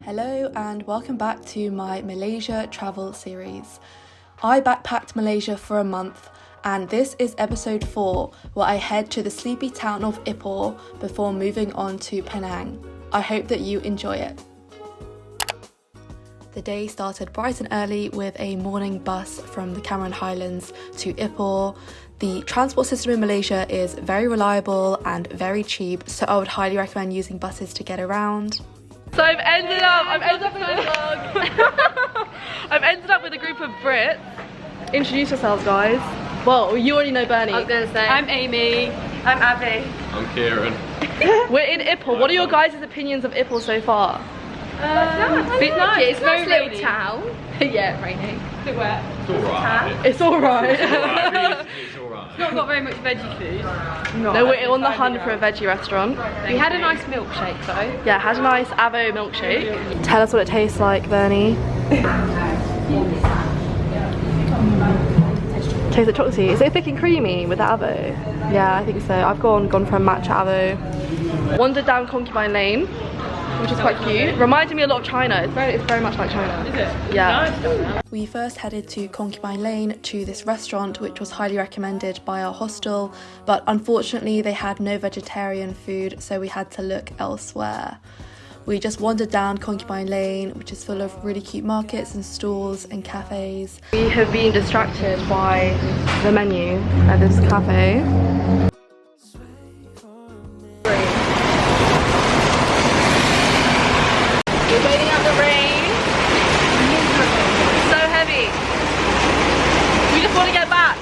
Hello and welcome back to my Malaysia travel series. I backpacked Malaysia for a month and this is episode 4 where I head to the sleepy town of Ipoh before moving on to Penang. I hope that you enjoy it. The day started bright and early with a morning bus from the Cameron Highlands to Ipoh. The transport system in Malaysia is very reliable and very cheap, so I would highly recommend using buses to get around. So I've ended up with a group of Brits. Introduce yourselves, guys. Well, you already know Bernie. I was gonna say. I'm Amy. I'm Abby. I'm Kieran. We're in Ipoh. What are your guys' opinions of Ipoh so far? It's nice. It's very little rainy. town. Yeah, rainy. A bit wet. It's alright. It's alright. It's alright. It's not got very much veggie food. No, we're on the hunt for a veggie restaurant. We had a nice milkshake though. Yeah, had a nice avo milkshake. Tell us what it tastes like, Bernie. Tastes like chocolatey. Is it thick and creamy with the avo? Yeah, I think so. I've gone for a matcha avo. Wandered down Concubine Lane, which is quite cute. Reminded me a lot of China. It's very much like China. Is it? Yeah. Nice. We first headed to Concubine Lane to this restaurant which was highly recommended by our hostel, but unfortunately they had no vegetarian food, so we had to look elsewhere. We just wandered down Concubine Lane, which is full of really cute markets and stores and cafes. We have been distracted by the menu at this cafe. We're waiting out the rain. So heavy. We just want to get back. I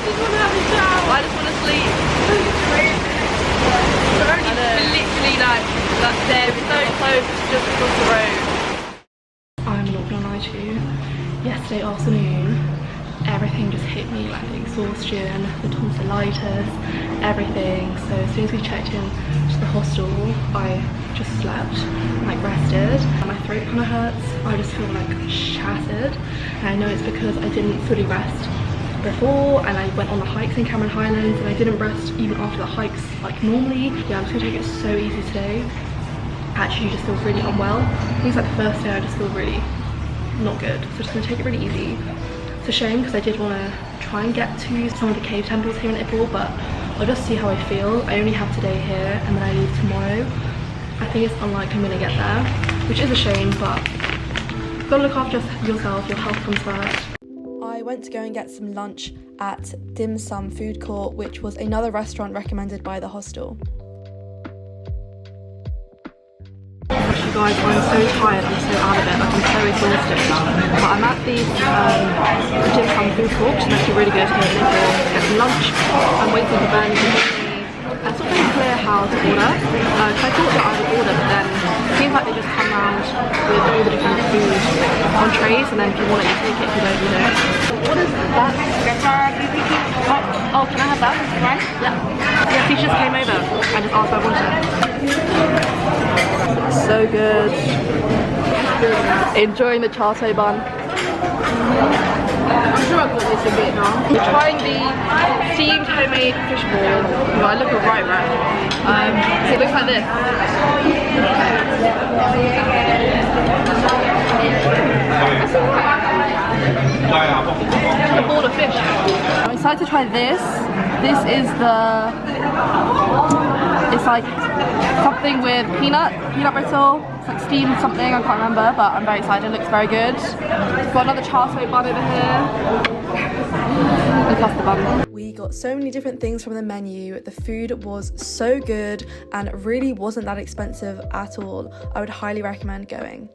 just want to have a shower. I just want to sleep. We're literally like there. It's so close, it's just across the road. I'm not gonna lie to you. Yesterday afternoon, everything just hit me, like the exhaustion, the tonsillitis, everything. So as soon as we checked in to the hostel, I just slept, like rested. My throat kind of hurts. I just feel like shattered. And I know it's because I didn't fully rest before, and I went on the hikes in Cameron Highlands and I didn't rest even after the hikes like normally. Yeah, I'm just gonna take it so easy today. Actually, just feel really unwell. I think it's like the first day I just feel really not good. So I'm just gonna take it really easy. It's a shame because I did want to try and get to some of the cave temples here in Ipoh, but I'll just see how I feel. I only have today here and then I leave tomorrow. I think it's unlikely I'm gonna get there, which is a shame, but you've got to look after yourself, your health comes first. I went to go and get some lunch at Dim Sum Food Court, which was another restaurant recommended by the hostel. Actually guys, I'm so tired, I'm so out of it, like I'm so exhausted. But I'm at the Dim Sum Food Court, which is actually really good here in Ipoh, to get some lunch. I'm waiting for Bernie to give me a sort of clear how to order. Because I thought that I would order, but then it seems like they just come around with all the different food on trays, and then if you want it, you take it, if you don't, you don't. What is that? Oh, can I have that? Right? Yeah. Yeah, she just came over and just asked if I wanted it. So good. Enjoying the char bun. I'm sure I've got this in Vietnam. We're trying the steamed homemade fish ball. I look right. So it looks like this. A ball of fish. I'm excited to try this. This is it's like something with peanut brittle. It's like steamed something, I can't remember, but I'm very excited. It looks very good. Got another char siu bun over here. And plus the bun. We got so many different things from the menu. The food was so good and really wasn't that expensive at all. I would highly recommend going.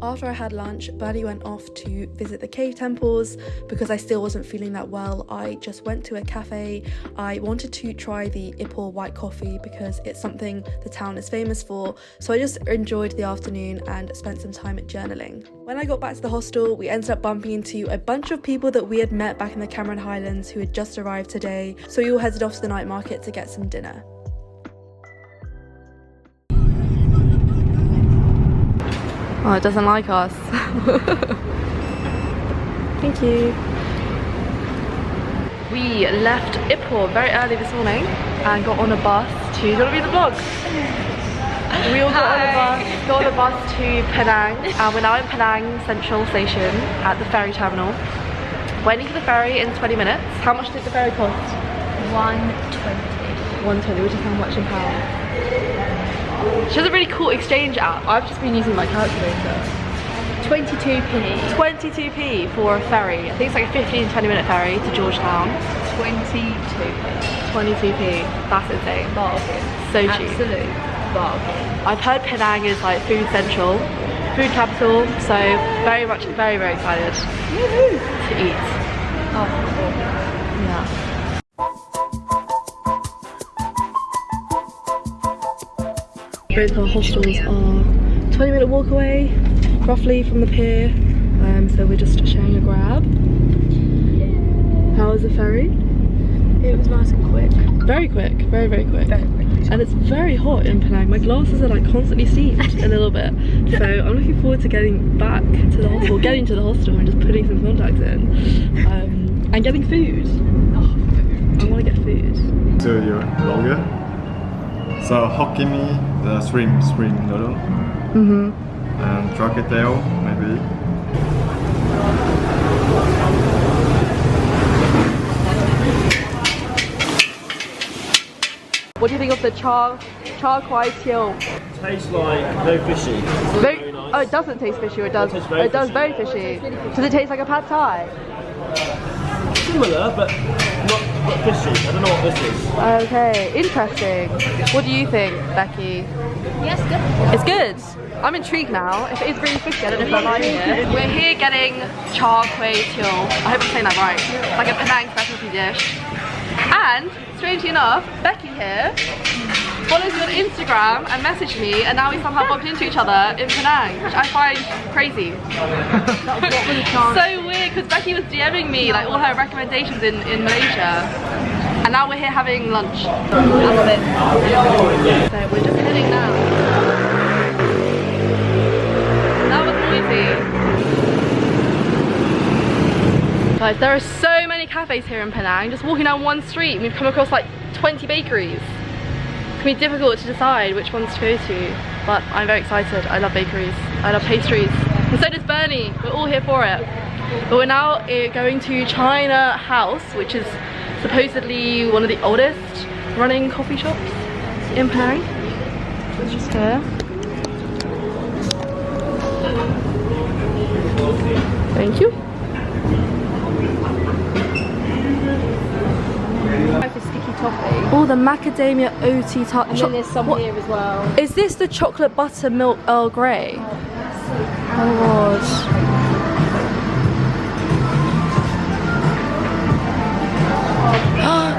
After I had lunch, Bernie went off to visit the cave temples. Because I still wasn't feeling that well, I just went to a cafe. I wanted to try the Ipoh white coffee because it's something the town is famous for, so I just enjoyed the afternoon and spent some time journaling. When I got back to the hostel, we ended up bumping into a bunch of people that we had met back in the Cameron Highlands who had just arrived today, so we all headed off to the night market to get some dinner. Oh, it doesn't like us. Thank you. We left Ipoh very early this morning and got on a bus to... Do you want to read the vlog? We all got on a bus to Penang, and we're now in Penang Central Station at the ferry terminal. Waiting for the ferry in 20 minutes. How much did the ferry cost? 120. 120, which is how much in pounds? She has a really cool exchange app. I've just been using my calculator. 22p. 22p for a ferry. I think it's like a 15-20 minute ferry to Georgetown. 22p. 22p. That's insane. Bargain. So cheap. Absolute bargain. I've heard Penang is like food central, food capital, so very excited to eat. Oh, cool. Yeah. Both our hostels are 20-minute walk away, roughly, from the pier, so we're just sharing a grab. How was the ferry? It was nice and quick. Very quick, very quick. Very quick. And it's very hot in Penang. My glasses are like constantly steamed a little bit. So I'm looking forward to getting back to the hostel, getting to the hostel and just putting some contacts in. And getting food. Oh, I want to get food. So your longer. So hokkimi, the spring noodle. And teow, maybe. What do you think of the char kuay teow? Tastes like very fishy. Very nice. Oh, it doesn't taste fishy, or it does? It tastes very It does fishy. very fishy. Does it taste like a pad thai? Similar, but not fishy. I don't know what this is. Okay, interesting. What do you think, Becky? Yes, good. It's good. I'm intrigued now. If it is really fishy, I don't know if I like it. We're here getting char kuay teow. I hope I'm saying that right. It's like a Penang specialty dish. And, strangely enough, Becky here follows me on Instagram and messaged me, and now we somehow bumped into each other in Penang, which I find crazy. So weird, because Becky was DMing me like all her recommendations in Malaysia, and now we're here having lunch. I love it. So we're just heading now. That was noisy. Guys, there are so many cafes here in Penang. Just walking down one street, we've come across like 20 bakeries. It can be difficult to decide which ones to go to, but I'm very excited. I love bakeries, I love pastries, and so does Bernie. We're all here for it. But we're now going to China House, which is supposedly one of the oldest running coffee shops in Penang. So it's just here. Thank you. Like a sticky toffee. Oh, the macadamia oaty tart. And then there's some here as well. Is this the chocolate buttermilk Earl Grey? Oh god.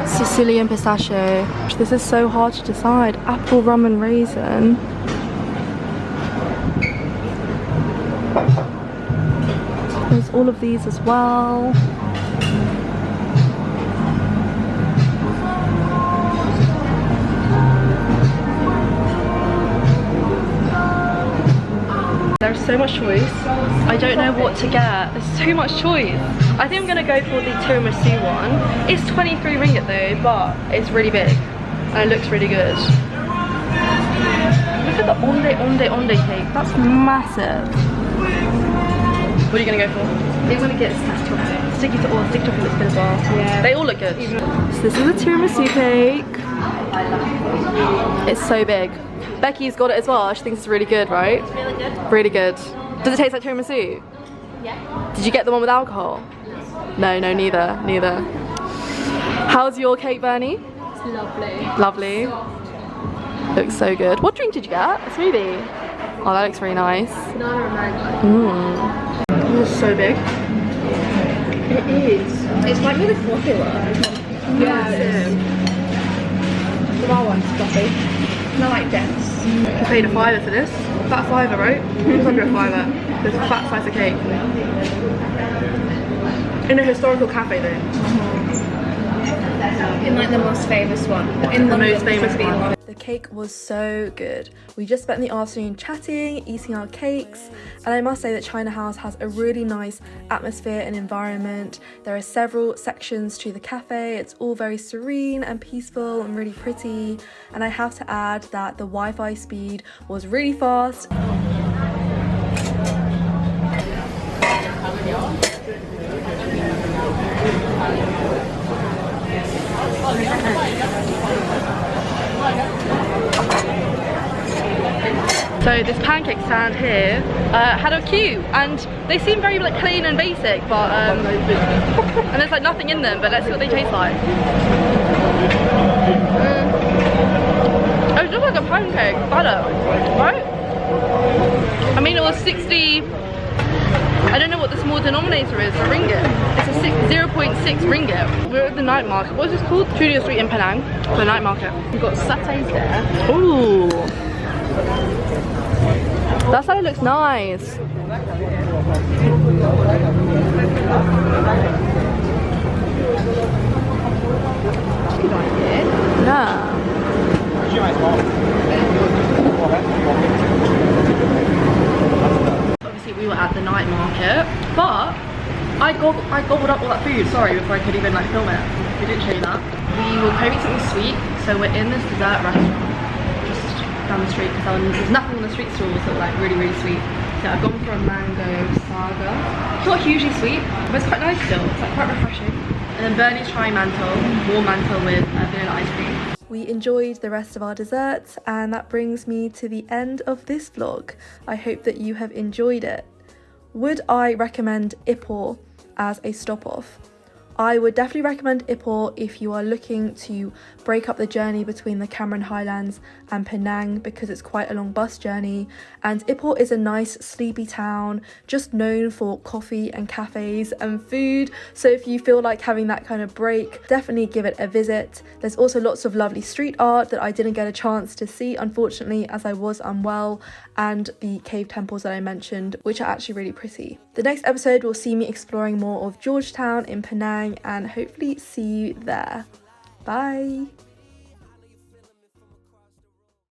Sicilian pistachio. This is so hard to decide. Apple, rum and raisin. There's all of these as well. There's so much choice. I don't know what to get. There's so much choice. I think I'm gonna go for the tiramisu one. It's 23 ringgit though, but it's really big and it looks really good. Look at the onde cake. That's massive. What are you gonna go for? They want to get sticky toffee. Sticky toffee looks good as well. Yeah. They all look good. So this is a tiramisu cake. It's so big. Becky's got it as well. She thinks it's really good, right? It's really good. Really good. Does it taste like tiramisu? Yeah. Did you get the one with alcohol? No, neither. How's your cake, Bernie? It's lovely. Lovely. Looks so good. What drink did you get? A smoothie? Oh, that looks really nice. Banana and mango. This is so big. It is. It's like really popular. Yeah, it is. The bar one's fluffy. They're like dense. I paid a £5 for this. About a £5, right? It's under a £5. There's a fat slice of cake. In a historical cafe though. In like the most famous one. In The London, most famous should be one. The cake was so good. We just spent the afternoon chatting, eating our cakes, and I must say that China House has a really nice atmosphere and environment. There are several sections to the cafe. It's all very serene and peaceful and really pretty. And I have to add that the Wi-Fi speed was really fast. So this pancake stand here had a queue, and they seem very like clean and basic, but and there's like nothing in them. But let's see what they taste like. It looks like a pancake batter, right? I mean, it was 60. I don't know what the small denominator is for ringgit. It's a 0.6 ringgit. We're at the night market. What is this called? Chulia Street in Penang. The night market. We've got satays there. Ooh. That salad looks nice. Yeah. Obviously we were at the night market, but I gobbled up all that food, sorry, before I could even like film it. We didn't show you that. We were craving something sweet, so we're in this dessert restaurant down the street because there's nothing on the street stalls that were like really sweet. So I've gone for a mango saga. It's not hugely sweet, but it's quite nice still. It's like quite refreshing. And then Bernie's trying mantle, warm mantle with vanilla ice cream. We enjoyed the rest of our desserts, and that brings me to the end of this vlog. I hope that you have enjoyed it. Would I recommend Ipoh as a stop off? I would definitely recommend Ipoh if you are looking to break up the journey between the Cameron Highlands and Penang, because it's quite a long bus journey, and Ipoh is a nice sleepy town just known for coffee and cafes and food. So if you feel like having that kind of break, definitely give it a visit. There's also lots of lovely street art that I didn't get a chance to see, unfortunately, as I was unwell, and the cave temples that I mentioned, which are actually really pretty. The next episode will see me exploring more of Georgetown in Penang, and hopefully see you there. Bye.